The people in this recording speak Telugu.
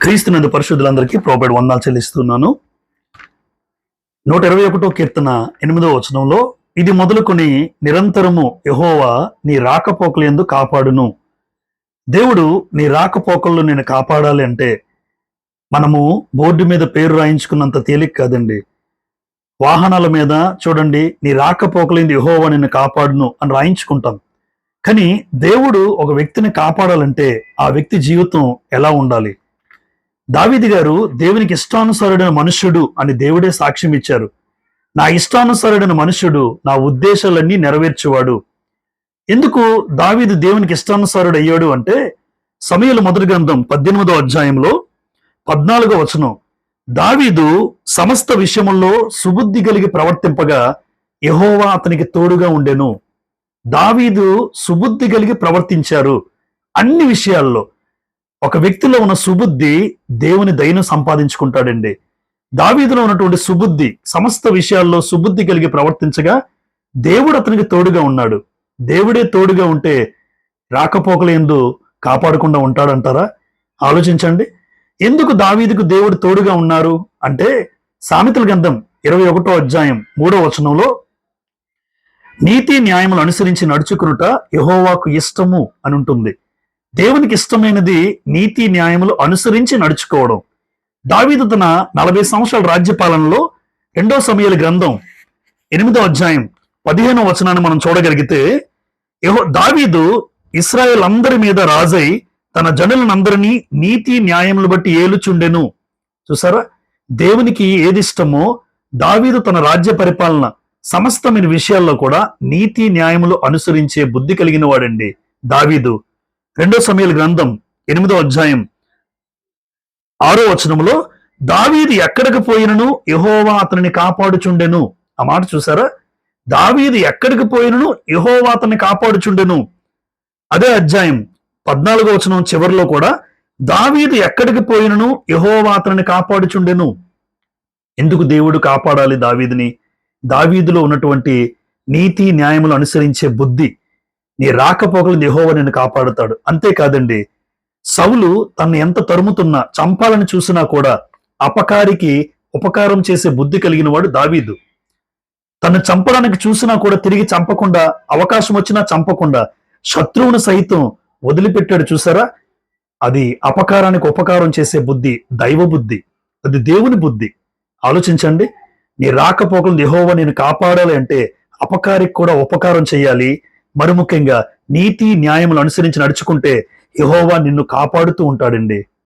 క్రీస్తునందు పరిశుద్ధులందరికీ ప్రభువైన వందనాలు చెల్లిస్తున్నాను. 121 కీర్తన 8వ వచనంలో, ఇది మొదలుకొని నిరంతరము యెహోవా నీ రాకపోకలందు కాపాడును. దేవుడు నీ రాకపోకల్లో నేను కాపాడాలి అంటే మనము బోర్డు మీద పేరు రాయించుకున్నంత తేలిక కాదండి. వాహనాల మీద చూడండి, నీ రాకపోకలందు యెహోవా నిన్ను కాపాడును అని రాయించుకుంటాం. కానీ దేవుడు ఒక వ్యక్తిని కాపాడాలంటే ఆ వ్యక్తి జీవితం ఎలా ఉండాలి? దావీదు గారు దేవునికి ఇష్టానుసారుడైన మనుష్యుడు అని దేవుడే సాక్ష్యం ఇచ్చారు. నా ఇష్టానుసారుడైన మనుష్యుడు, నా ఉద్దేశాలన్నీ నెరవేర్చేవాడు. ఎందుకు దావీదు దేవునికి ఇష్టానుసారుడు అయ్యాడు అంటే, సమూయేలు మొదటి గ్రంథం 18వ అధ్యాయంలో 14వ వచనం, దావీదు సమస్త విషయముల్లో సుబుద్ధి కలిగి ప్రవర్తింపగా యెహోవా అతనికి తోడుగా ఉండెను. దావీదు సుబుద్ధి కలిగి ప్రవర్తించారు. అన్ని విషయాల్లో ఒక వ్యక్తిలో ఉన్న సుబుద్ధి దేవుని దయను సంపాదించుకుంటాడండి. దావీదులో ఉన్నటువంటి సుబుద్ధి, సమస్త విషయాల్లో సుబుద్ధి కలిగి ప్రవర్తించగా దేవుడు అతనికి తోడుగా ఉన్నాడు. దేవుడే తోడుగా ఉంటే రాకపోకలందు కాపాడకుండా ఉంటాడంటారా? ఆలోచించండి. ఎందుకు దావీదుకు దేవుడు తోడుగా ఉన్నారు అంటే, సామెతల గ్రంథం 21వ అధ్యాయం 3వ వచనంలో, నీతి న్యాయములు అనుసరించి నడుచుకునుట యెహోవాకు ఇష్టము అని ఉంటుంది. దేవునికి ఇష్టమైనది నీతి న్యాయములు అనుసరించి నడుచుకోవడం. దావీదు తన 40 సంవత్సరాల రాజ్యపాలనలో 2వ సమూయేలు గ్రంథం 8వ అధ్యాయం 15వ వచనాన్ని మనం చూడగలిగితే, దావీదు ఇశ్రాయేల్ అందరి మీద రాజై తన జనులనందరినీ నీతి న్యాయములు బట్టి ఏలుచుండెను. చూసారా, దేవునికి ఏది ఇష్టమో దావీదు తన రాజ్య పరిపాలన సమస్తమైన విషయాల్లో కూడా నీతి న్యాయములు అనుసరించే బుద్ధి కలిగిన వాడండి దావీదు. 2వ సమూయేలు గ్రంథం 8వ అధ్యాయం 6వ వచనంలో, దావీదు ఎక్కడికి పోయినను యెహోవా అతనిని కాపాడుచుండెను. ఆ మాట చూసారా, దావీదు ఎక్కడికి పోయినను యెహోవా అతన్ని కాపాడుచుండెను. అదే అధ్యాయం 14వ వచనం చివరిలో కూడా, దావీదు ఎక్కడికి పోయినను యెహోవా అతనిని కాపాడుచుండెను. ఎందుకు దేవుడు కాపాడాలి దావీదుని? దావీదులో ఉన్నటువంటి నీతి న్యాయములు అనుసరించే బుద్ధి, నీ రాకపోకలు యెహోవా నిన్ను కాపాడుతాడు. అంతేకాదండి, సౌలు తను ఎంత తరుముతున్నా, చంపాలని చూసినా కూడా అపకారికి ఉపకారం చేసే బుద్ధి కలిగిన వాడు దావీదు. తను చంపడానికి చూసినా కూడా తిరిగి చంపకుండా, అవకాశం వచ్చినా చంపకుండా శత్రువును సైతం వదిలిపెట్టాడు. చూసారా, అది అపకారానికి ఉపకారం చేసే బుద్ధి, దైవ బుద్ధి, అది దేవుని బుద్ధి. ఆలోచించండి, నీ రాకపోకలు యెహోవా నేను కాపాడాలి అంటే అపకారికి కూడా ఉపకారం చేయాలి. మరి ముఖ్యంగా నీతి న్యాయములు అనుసరించి నడుచుకుంటే యెహోవా నిన్ను కాపాడుతూ ఉంటాడండి.